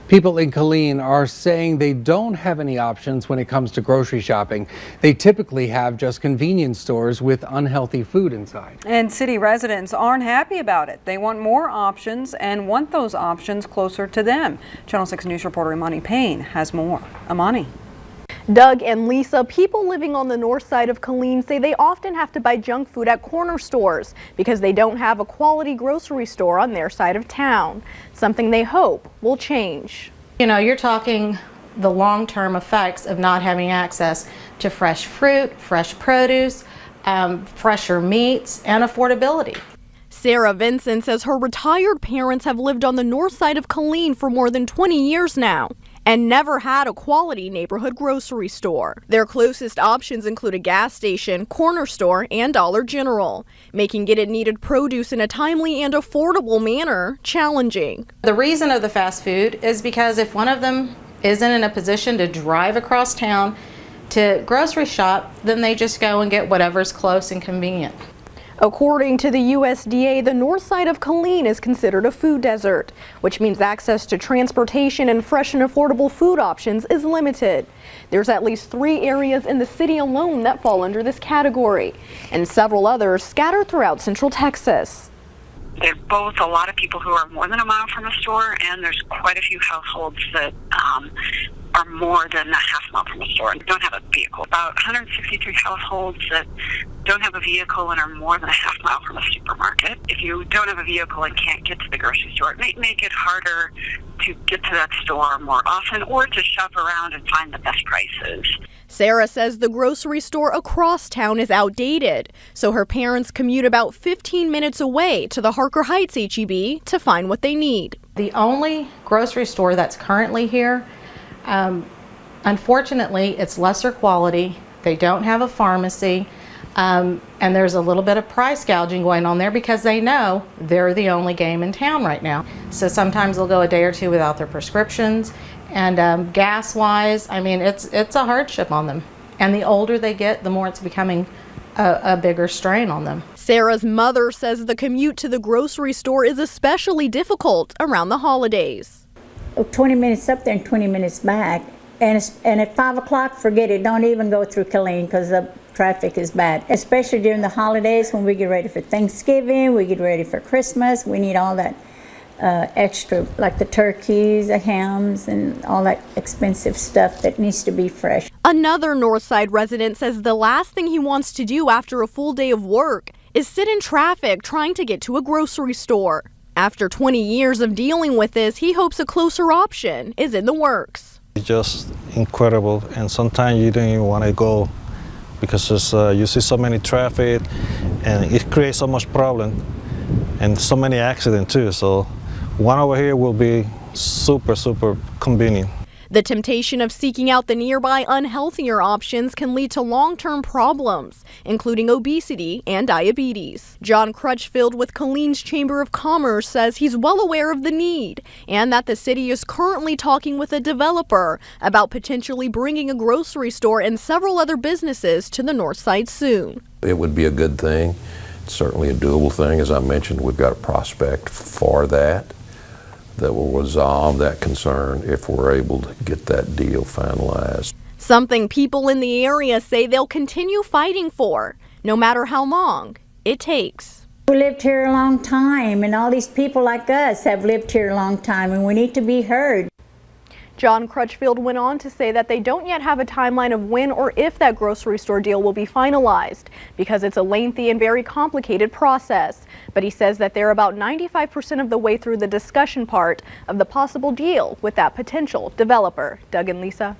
People in Killeen are saying they don't have any options when it comes to grocery shopping. They typically have just convenience stores with unhealthy food inside. And city residents aren't happy about it. They want more options and want those options closer to them. Channel 6 News reporter Imani Payne has more. Imani. Doug and Lisa, people living on the north side of Killeen say they often have to buy junk food at corner stores because they don't have a quality grocery store on their side of town, something they hope will change. You know, you're talking the long-term effects of not having access to fresh fruit, fresh produce, fresher meats, and affordability. Sarah Vincent says her retired parents have lived on the north side of Killeen for more than 20 years now and never had a quality neighborhood grocery store. Their closest options include a gas station, corner store, and Dollar General, making getting needed produce in a timely and affordable manner challenging. The reason of the fast food is because if one of them isn't in a position to drive across town to grocery shop, then they just go and get whatever's close and convenient. According to the USDA, the north side of Killeen is considered a food desert, which means access to transportation and fresh and affordable food options is limited. There's at least 3 areas in the city alone that fall under this category, and several others scattered throughout central Texas. There's both a lot of people who are more than a mile from a store, and there's quite a few households that are more than a half mile from a store and don't have a vehicle. About 163 households that don't have a vehicle and are more than a half mile from a supermarket. If you don't have a vehicle and can't get to the grocery store, it may make it harder to get to that store more often or to shop around and find the best prices. Sarah says the grocery store across town is outdated, so her parents commute about 15 minutes away to the Harker Heights H-E-B to find what they need. The only grocery store that's currently here, unfortunately, it's lesser quality. They don't have a pharmacy, and there's a little bit of price gouging going on there because they know they're the only game in town right now. So sometimes they'll go a day or two without their prescriptions, and gas-wise, I mean, it's a hardship on them. And the older they get, the more it's becoming a bigger strain on them. Sarah's mother says the commute to the grocery store is especially difficult around the holidays. 20 minutes up there and 20 minutes back, and at 5 o'clock, forget it. Don't even go through Killeen because the traffic is bad, especially during the holidays when we get ready for Thanksgiving, we get ready for Christmas. We need all that extra, like the turkeys, the hams, and all that expensive stuff that needs to be fresh. Another Northside resident says the last thing he wants to do after a full day of work is sit in traffic trying to get to a grocery store. After 20 years of dealing with this, he hopes a closer option is in the works. It's just incredible, and sometimes you don't even want to go because you see so many traffic and it creates so much problem and so many accidents too. So one over here will be super convenient. The temptation of seeking out the nearby unhealthier options can lead to long-term problems, including obesity and diabetes. John Crutchfield with Killeen's Chamber of Commerce says he's well aware of the need and that the city is currently talking with a developer about potentially bringing a grocery store and several other businesses to the north side soon. It would be a good thing. It's certainly a doable thing. As I mentioned, we've got a prospect for that will resolve that concern if we're able to get that deal finalized. Something people in the area say they'll continue fighting for, no matter how long it takes. We lived here a long time, and all these people like us have lived here a long time, and we need to be heard. John Crutchfield went on to say that they don't yet have a timeline of when or if that grocery store deal will be finalized because it's a lengthy and very complicated process. But he says that they're about 95% of the way through the discussion part of the possible deal with that potential developer. Doug and Lisa.